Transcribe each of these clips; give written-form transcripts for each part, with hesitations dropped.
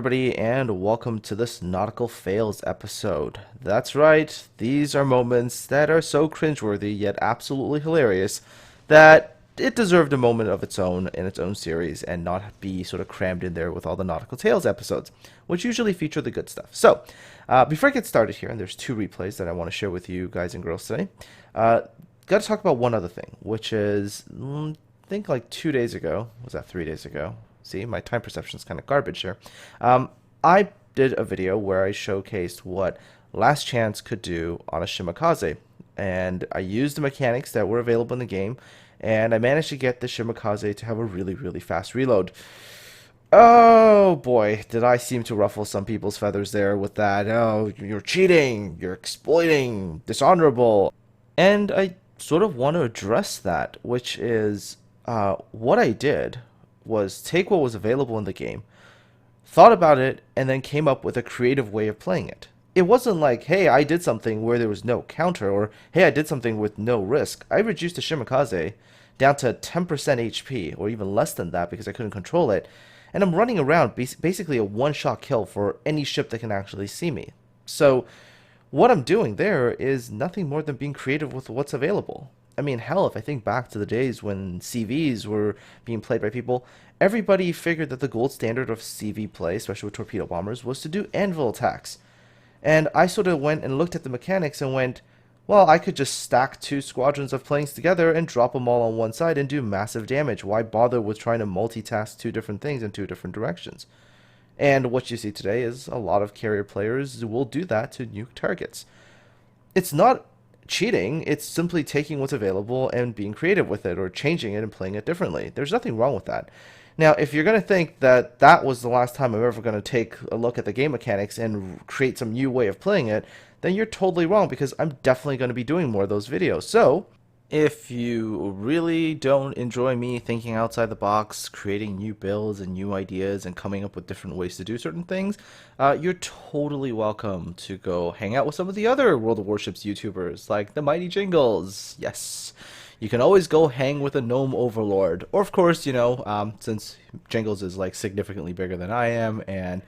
everybody, and welcome to this Nautical Fails episode. That's right, these are moments that are so cringeworthy yet absolutely hilarious that it deserved a moment of its own in its own series and not be sort of crammed in there with all the Nautical Tales episodes, which usually feature the good stuff. So, before I get started here, and there's two replays that I want to share with you guys and girls today, got to talk about one other thing, which is, I think like 2 days ago, was that 3 days ago? See, my time perception is kind of garbage here. I did a video where I showcased what Last Chance could do on a Shimakaze, and I used the mechanics that were available in the game, and I managed to get the Shimakaze to have a really, really fast reload. Oh boy, did I seem to ruffle some people's feathers there with that. Oh, you're cheating, you're exploiting, dishonorable. And I sort of want to address that, which is what I did was take what was available in the game, thought about it, and then came up with a creative way of playing it. It wasn't like, hey, I did something where there was no counter, or hey, I did something with no risk. I reduced the Shimakaze down to 10% HP, or even less than that because I couldn't control it, and I'm running around basically a one-shot kill for any ship that can actually see me. So what I'm doing there is nothing more than being creative with what's available. I mean, hell, if I think back to the days when CVs were being played by people, everybody figured that the gold standard of CV play, especially with torpedo bombers, was to do anvil attacks. And I sort of went and looked at the mechanics and went, well, I could just stack two squadrons of planes together and drop them all on one side and do massive damage. Why bother with trying to multitask two different things in two different directions? And what you see today is a lot of carrier players will do that to nuke targets. It's not cheating, it's simply taking what's available and being creative with it, or changing it and playing it differently. There's nothing wrong with that. Now, if you're going to think that that was the last time I'm ever going to take a look at the game mechanics and create some new way of playing it, then you're totally wrong, because I'm definitely going to be doing more of those videos. So, if you really don't enjoy me thinking outside the box, creating new builds and new ideas and coming up with different ways to do certain things, you're totally welcome to go hang out with some of the other World of Warships YouTubers, like the Mighty Jingles. Yes, you can always go hang with a gnome overlord. Or of course, you know, since Jingles is like significantly bigger than I am, and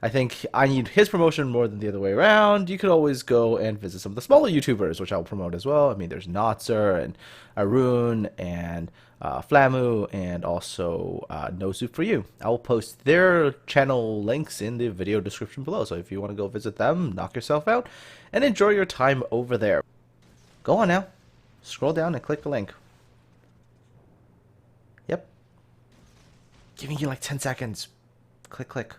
I think I need his promotion more than the other way around, you could always go and visit some of the smaller YouTubers, which I'll promote as well. I mean, there's Notzer and Arun and Flamu, and also No Soup for You. I will post their channel links in the video description below, so if you want to go visit them, knock yourself out, and enjoy your time over there. Go on now. Scroll down and click the link. Yep. Giving you like 10 seconds. Click, click.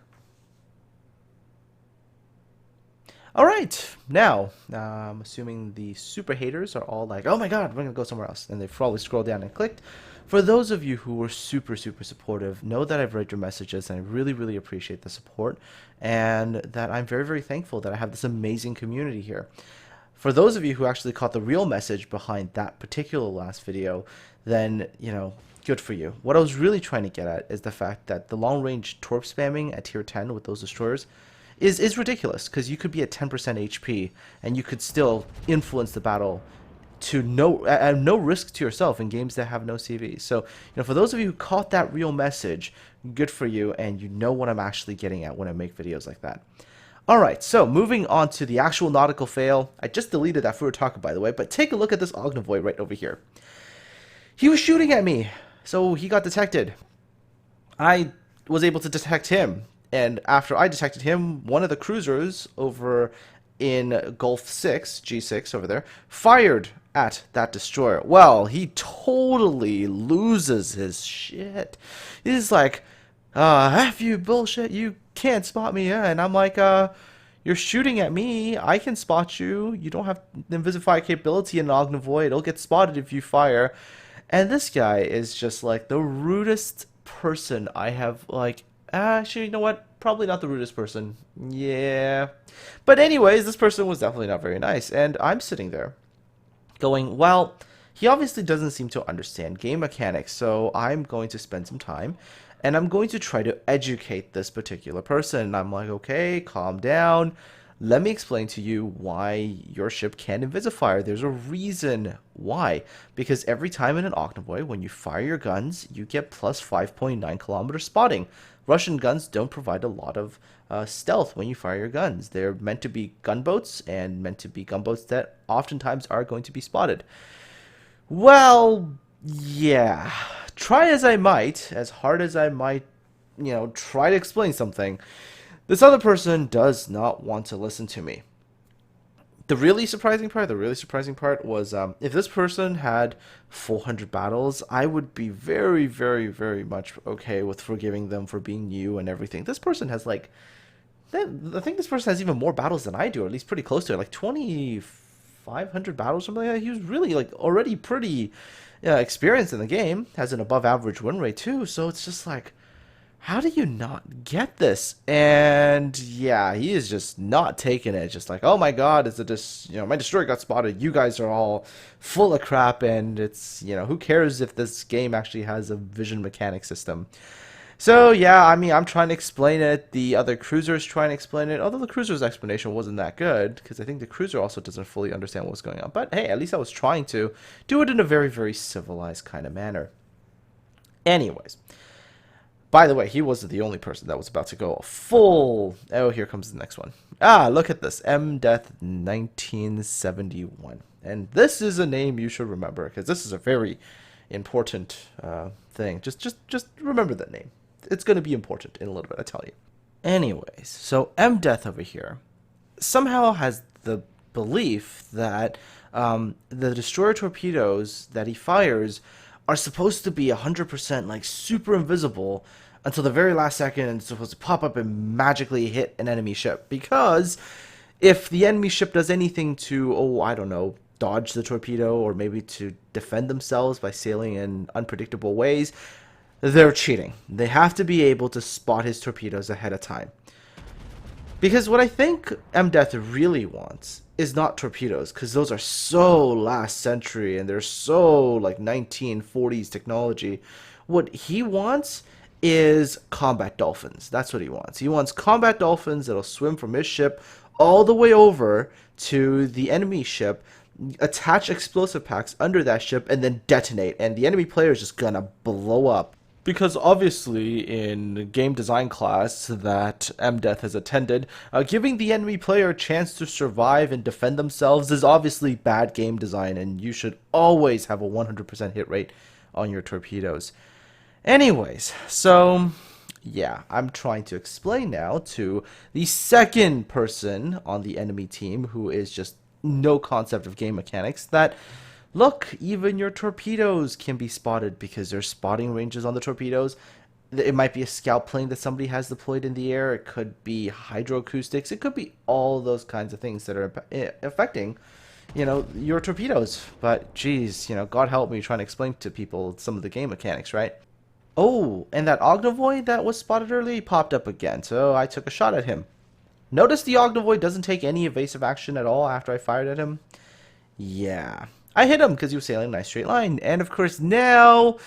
Alright, now, I'm assuming the super haters are all like, oh my god, we're going to go somewhere else. And they've probably scrolled down and clicked. For those of you who were super, super supportive, know that I've read your messages and I really, really appreciate the support. And that I'm very, very thankful that I have this amazing community here. For those of you who actually caught the real message behind that particular last video, then, you know, good for you. What I was really trying to get at is the fact that the long-range torp spamming at tier 10 with those destroyers is ridiculous, because you could be at 10% HP and you could still influence the battle to no risk to yourself in games that have no CV. So, you know, for those of you who caught that real message, good for you, and you know what I'm actually getting at when I make videos like that. Alright, so moving on to the actual nautical fail. I just deleted that for talk, by the way, but take a look at this Ognivoy right over here. He was shooting at me, so he got detected. I was able to detect him, and after I detected him, one of the cruisers over in Gulf 6, G6 over there, fired at that destroyer. Well, he totally loses his shit. He's like, F you, bullshit, you can't spot me, yeah. And I'm like, you're shooting at me, I can spot you, you don't have the Invisify capability in Ognivoy, it'll get spotted if you fire. And this guy is just like the rudest person I have, like, actually, you know what, probably not the rudest person, yeah. But anyways, this person was definitely not very nice, and I'm sitting there going, well, he obviously doesn't seem to understand game mechanics, so I'm going to spend some time and I'm going to try to educate this particular person. And I'm like, okay, calm down. Let me explain to you why your ship can't Invisify. There's a reason why. Because every time in an Octoboy, when you fire your guns, you get plus 5.9 kilometer spotting. Russian guns don't provide a lot of stealth when you fire your guns. They're meant to be gunboats and meant to be gunboats that oftentimes are going to be spotted. Well, yeah. Try as I might, as hard as I might, try to explain something, this other person does not want to listen to me. The really surprising part was if this person had 400 battles, I would be very, very, very much okay with forgiving them for being new and everything. This person has like, I think this person has even more battles than I do, or at least pretty close to it, like 2,500 battles, something like that. He was really like already pretty experienced in the game, has an above average win rate too. So it's just like, how do you not get this? And yeah, he is just not taking it. Just like, oh my god, is it just, my destroyer got spotted. You guys are all full of crap, and it's, who cares if this game actually has a vision mechanic system? So yeah, I mean, I'm trying to explain it. The other cruiser's trying to explain it, although the cruiser's explanation wasn't that good, because I think the cruiser also doesn't fully understand what's going on. But hey, at least I was trying to do it in a very, very civilized kind of manner. Anyways. By the way, he wasn't the only person that was about to go full. Oh, here comes the next one. Ah, look at this. MDeath 1971. And this is a name you should remember, because this is a very important thing. Just remember that name. It's going to be important in a little bit, I tell you. Anyways, so MDeath over here somehow has the belief that the destroyer torpedoes that he fires are supposed to be 100% like super invisible until the very last second, and it's supposed to pop up and magically hit an enemy ship. Because if the enemy ship does anything to, oh, I don't know, dodge the torpedo or maybe to defend themselves by sailing in unpredictable ways, they're cheating. They have to be able to spot his torpedoes ahead of time. Because what I think MDeath really wants is not torpedoes, because those are so last century and they're so like 1940s technology. What he wants is combat dolphins. That's what he wants. He wants combat dolphins that'll swim from his ship all the way over to the enemy ship, attach explosive packs under that ship, and then detonate. And the enemy player is just gonna blow up. Because obviously in game design class that MDeath has attended, giving the enemy player a chance to survive and defend themselves is obviously bad game design, and you should always have a 100% hit rate on your torpedoes. Anyways, so yeah, I'm trying to explain now to the second person on the enemy team who is just no concept of game mechanics that, look, even your torpedoes can be spotted because there's spotting ranges on the torpedoes. It might be a scout plane that somebody has deployed in the air. It could be hydroacoustics. It could be all those kinds of things that are affecting, your torpedoes. But geez, God help me trying to explain to people some of the game mechanics, right? Oh, and that Ognovoy that was spotted early popped up again, so I took a shot at him. Notice the Ognovoy doesn't take any evasive action at all after I fired at him. Yeah. I hit him because he was sailing a nice straight line. And of course now,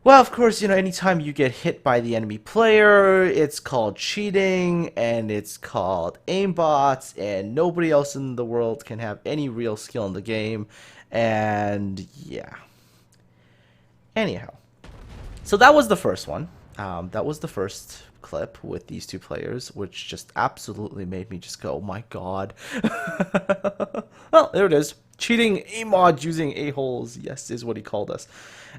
well, of course, anytime you get hit by the enemy player, it's called cheating and it's called aimbots, and nobody else in the world can have any real skill in the game. And yeah. Anyhow. So that was the first one. That was the first clip with these two players, which just absolutely made me just go, oh my god. Well, there it is. Cheating a mod using a-holes, yes, is what he called us.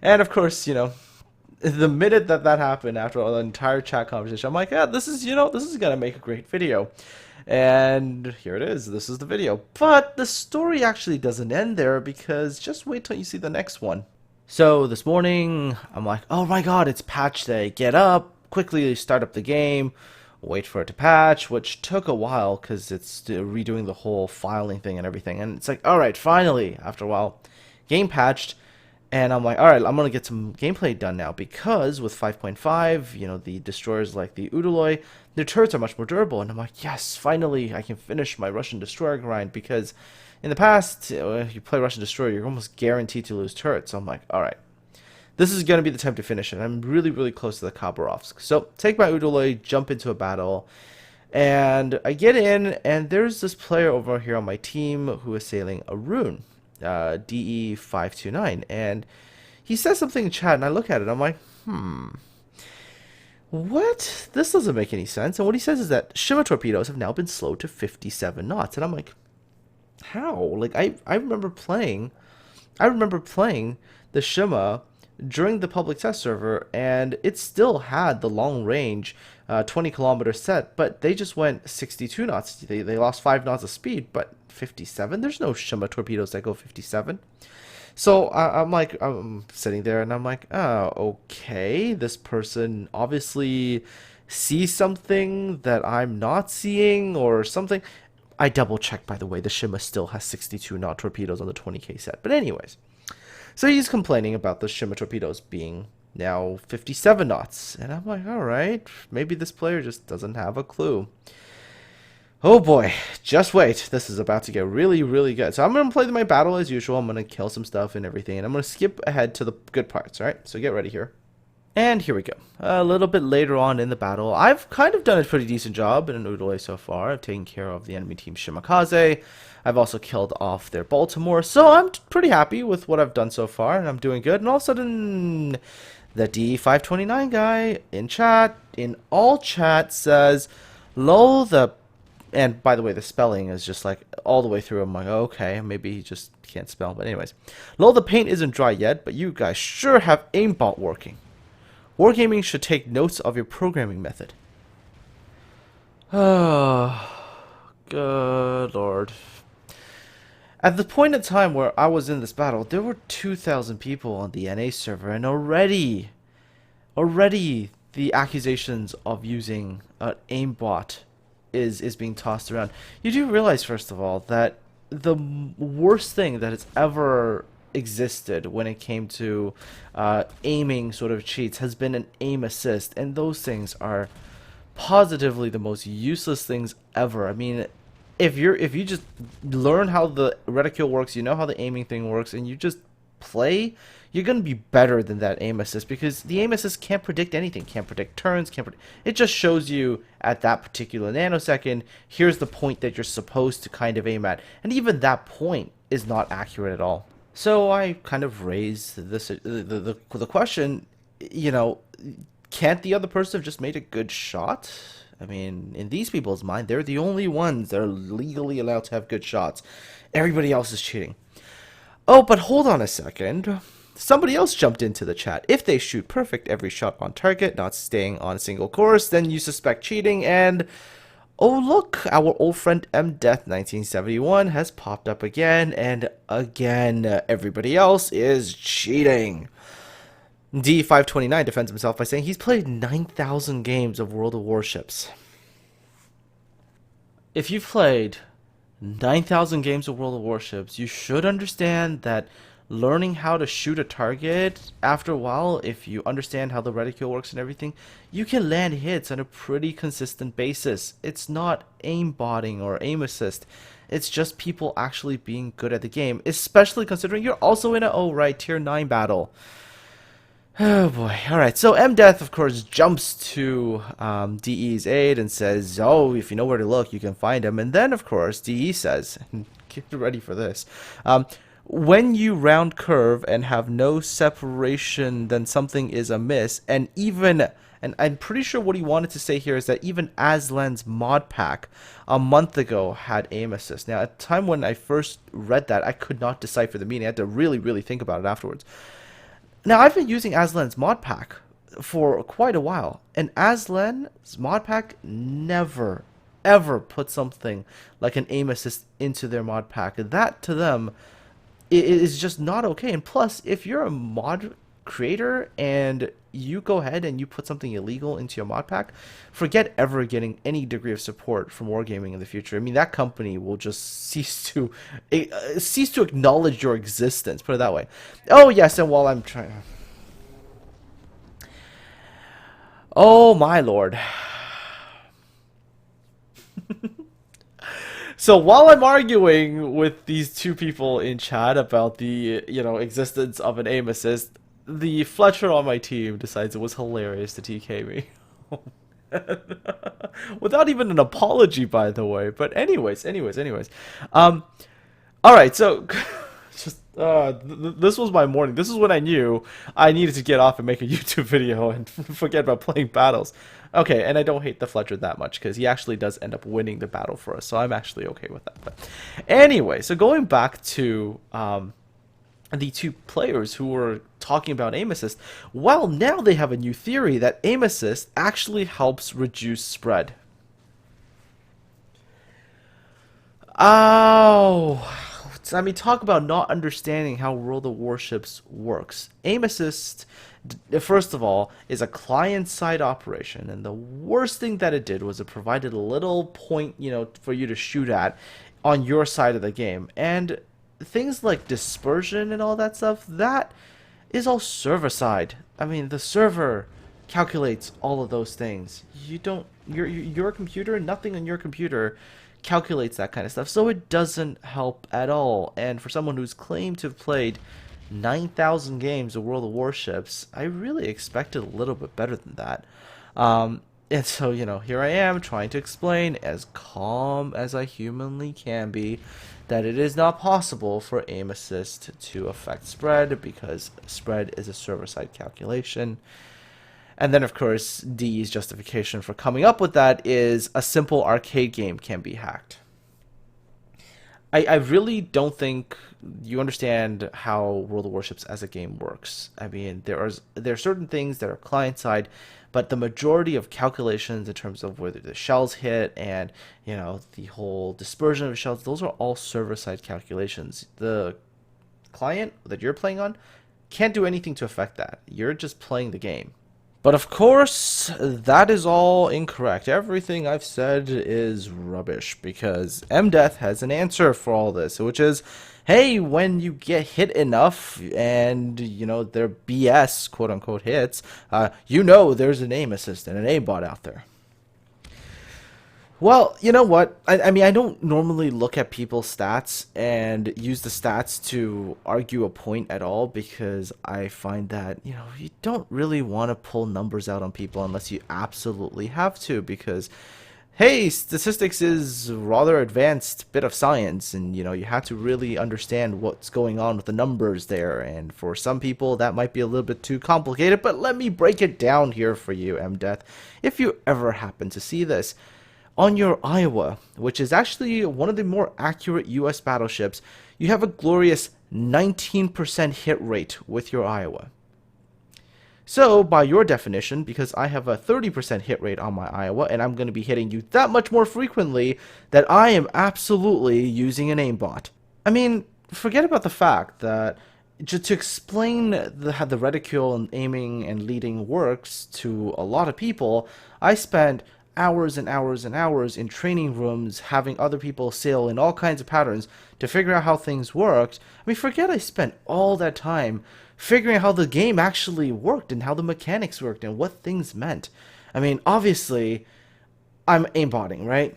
And of course, the minute that happened after the entire chat conversation, I'm like, yeah, this is gonna make a great video. And here it is. This is the video. But the story actually doesn't end there, because just wait till you see the next one. So this morning, I'm like, oh my god, it's patch day. Get up, quickly start up the game, wait for it to patch, which took a while because it's redoing the whole filing thing and everything. And it's like, alright, finally, after a while, game patched. And I'm like, alright, I'm going to get some gameplay done now, because with 5.5, the destroyers like the Udaloy, their turrets are much more durable. And I'm like, yes, finally, I can finish my Russian destroyer grind, because in the past, if you play Russian destroyer, you're almost guaranteed to lose turrets. So I'm like, alright, this is going to be the time to finish it. I'm really, really close to the Khabarovsk. So take my Udaloy, jump into a battle, and I get in, and there's this player over here on my team who is sailing a Rune. DE529, and he says something in chat, and I look at it, I'm like, what? This doesn't make any sense. And what he says is that Shima torpedoes have now been slowed to 57 knots. And I'm like, how? Like, I remember playing the Shima during the public test server, and it still had the long range 20-kilometer set, but they just went 62 knots. They lost 5 knots of speed, but 57? There's no Shima torpedoes that go 57. So I'm like, I'm sitting there and I'm like, oh, okay, this person obviously sees something that I'm not seeing or something. I double checked, by the way, the Shima still has 62 knot torpedoes on the 20K set. But anyways, so he's complaining about the Shima torpedoes being now 57 knots. And I'm like, all right, maybe this player just doesn't have a clue. Oh boy, just wait. This is about to get really, really good. So I'm going to play my battle as usual. I'm going to kill some stuff and everything. And I'm going to skip ahead to the good parts, all right? So get ready here. And here we go. A little bit later on in the battle, I've kind of done a pretty decent job in Udole so far. I've taken care of the enemy team Shimakaze. I've also killed off their Baltimore. So I'm pretty happy with what I've done so far, and I'm doing good. And all of a sudden, the D529 guy in all chat says, lol, and by the way, the spelling is just like all the way through. I'm like, okay, maybe he just can't spell. But anyways, lol, the paint isn't dry yet, but you guys sure have aimbot working. Wargaming should take notes of your programming method. Oh, good lord. At the point in time where I was in this battle, there were 2,000 people on the NA server, and already the accusations of using an aimbot is being tossed around. You do realize, first of all, that the worst thing that has ever existed when it came to aiming sort of cheats has been an aim assist, and those things are positively the most useless things ever. I mean, if you just learn how the reticule works, you know how the aiming thing works, and you just play, you're gonna be better than that aim assist, because the aim assist can't predict anything, can't predict turns, it just shows you at that particular nanosecond, here's the point that you're supposed to kind of aim at, and even that point is not accurate at all. So I kind of raised this the question, you know, can't the other person have just made a good shot? I mean, in these people's mind, they're the only ones that are legally allowed to have good shots. Everybody else is cheating. Oh, but hold on a second. Somebody else jumped into the chat. If they shoot perfect every shot on target, not staying on a single course, then you suspect cheating, and oh look, our old friend MDeath1971 has popped up again, and again, everybody else is cheating. D529 defends himself by saying he's played 9,000 games of World of Warships. If you've played 9,000 games of World of Warships, you should understand that learning how to shoot a target, after a while, if you understand how the reticule works and everything, you can land hits on a pretty consistent basis. It's not aimbotting or aim assist. It's just people actually being good at the game, especially considering you're also in a tier 9 battle. Oh boy. Alright, so MDeath, of course, jumps to DE's aid and says, oh, if you know where to look, you can find him. And then, of course, DE says, get ready for this, when you round curve and have no separation, then something is amiss. And I'm pretty sure what he wanted to say here is that even Aslan's mod pack a month ago had aim assist. Now, at the time when I first read that, I could not decipher the meaning. I had to really, really think about it afterwards. Now, I've been using Aslan's mod pack for quite a while, and Aslan's mod pack never, ever put something like an aim assist into their mod pack. That, to them, it is just not okay. And plus, if you're a mod creator and you go ahead and you put something illegal into your mod pack, forget ever getting any degree of support from Wargaming in the future. I mean, that company will just cease to acknowledge your existence, put it that way. Oh yes, and while I'm trying, oh my lord. So while I'm arguing with these two people in chat about the, existence of an aim assist, the Fletcher on my team decides it was hilarious to TK me. Without even an apology, by the way. But anyways. Alright, so just This was my morning. This is when I knew I needed to get off and make a YouTube video and forget about playing battles. Okay, and I don't hate the Fletcher that much because he actually does end up winning the battle for us, so I'm actually okay with that. But anyway, so going back to the two players who were talking about aim assist, well, now they have a new theory that aim assist actually helps reduce spread. Oh, I mean, talk about not understanding how World of Warships works. Aim Assist, first of all, is a client-side operation, and the worst thing that it did was it provided a little point, for you to shoot at on your side of the game. And things like dispersion and all that stuff, that is all server-side. I mean, the server calculates all of those things. You don't, your computer, nothing on your computer calculates that kind of stuff, so it doesn't help at all. And for someone who's claimed to have played 9,000 games of World of Warships, I really expected a little bit better than that. And so, here I am trying to explain as calm as I humanly can be that it is not possible for aim assist to affect spread because spread is a server-side calculation. And then, of course, D's justification for coming up with that is a simple arcade game can be hacked. I really don't think you understand how World of Warships as a game works. I mean, there are certain things that are client-side, but the majority of calculations in terms of whether the shells hit and, the whole dispersion of shells, those are all server-side calculations. The client that you're playing on can't do anything to affect that. You're just playing the game. But of course, that is all incorrect. Everything I've said is rubbish because MDeath has an answer for all this, which is, hey, when you get hit enough and, they're BS, quote-unquote, hits, there's an aim assist and an aimbot out there. Well, you know what? I mean, I don't normally look at people's stats and use the stats to argue a point at all because I find that, you don't really want to pull numbers out on people unless you absolutely have to because, hey, statistics is a rather advanced bit of science and, you have to really understand what's going on with the numbers there. And for some people, that might be a little bit too complicated, but let me break it down here for you, MDeath, if you ever happen to see this. On your Iowa, which is actually one of the more accurate US battleships, you have a glorious 19% hit rate with your Iowa. So, by your definition, because I have a 30% hit rate on my Iowa, and I'm going to be hitting you that much more frequently, that I am absolutely using an aimbot. I mean, forget about the fact that just to explain how the reticule and aiming and leading works to a lot of people, I spent hours and hours and hours in training rooms having other people sail in all kinds of patterns to figure out how things worked. I mean, forget I spent all that time figuring out how the game actually worked and how the mechanics worked and what things meant. I mean, obviously, I'm aimbotting, right?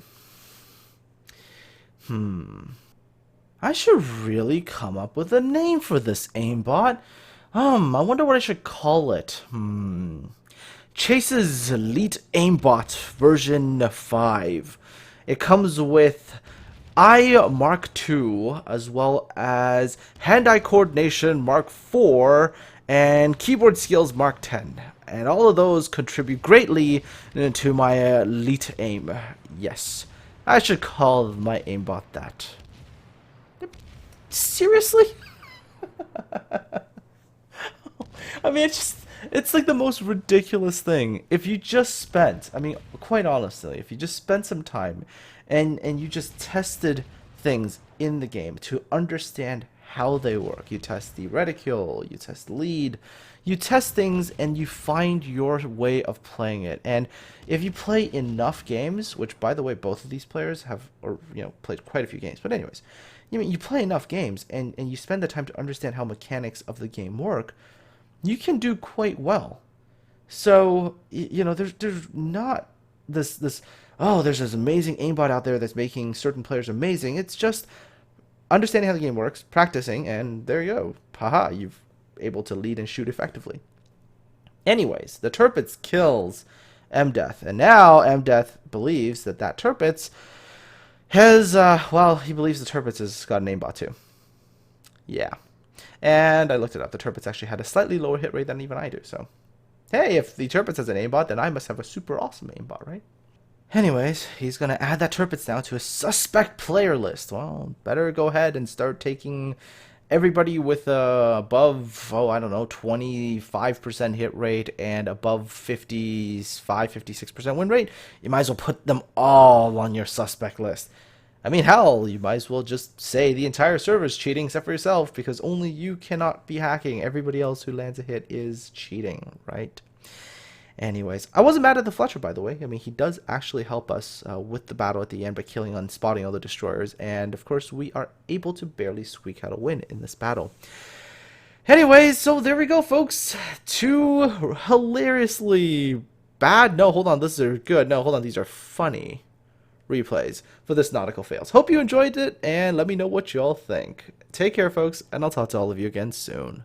I should really come up with a name for this aimbot. I wonder what I should call it. Chase's Elite Aimbot version 5. It comes with Eye Mark II, as well as Hand-Eye Coordination Mark 4, and Keyboard Skills Mark 10. And all of those contribute greatly to my elite aim. Yes, I should call my aimbot that. Seriously? I mean, it's like the most ridiculous thing. If you just spent, I mean, quite honestly, if you just spent some time and you just tested things in the game to understand how they work. You test the reticule, you test the lead, you test things and you find your way of playing it. And if you play enough games, which by the way, both of these players have, played quite a few games, but anyways, you play enough games and you spend the time to understand how mechanics of the game work, you can do quite well. So, there's not this oh, there's this amazing aimbot out there that's making certain players amazing. It's just understanding how the game works, practicing, and there you go. Haha, you've able to lead and shoot effectively. Anyways, the Tirpitz kills MDeath, and now MDeath believes that Tirpitz has, he believes the Tirpitz has got an aimbot too. Yeah. And I looked it up. The Turpits actually had a slightly lower hit rate than even I do. So, hey, if the Turpits has an aimbot, then I must have a super awesome aimbot, right? Anyways, he's going to add that Turpits now to his suspect player list. Well, better go ahead and start taking everybody with above, oh, I don't know, 25% hit rate and above 56% win rate. You might as well put them all on your suspect list. I mean, hell, you might as well just say the entire server is cheating except for yourself, because only you cannot be hacking. Everybody else who lands a hit is cheating, right? Anyways, I wasn't mad at the Fletcher, by the way. I mean, he does actually help us with the battle at the end by killing and spotting all the destroyers. And, of course, we are able to barely squeak out a win in this battle. Anyways, so there we go, folks. Two hilariously bad. No, hold on. These are good. No, hold on. These are funny replays for this Nautical Fails. Hope you enjoyed it, and let me know what y'all think. Take care, folks, and I'll talk to all of you again soon.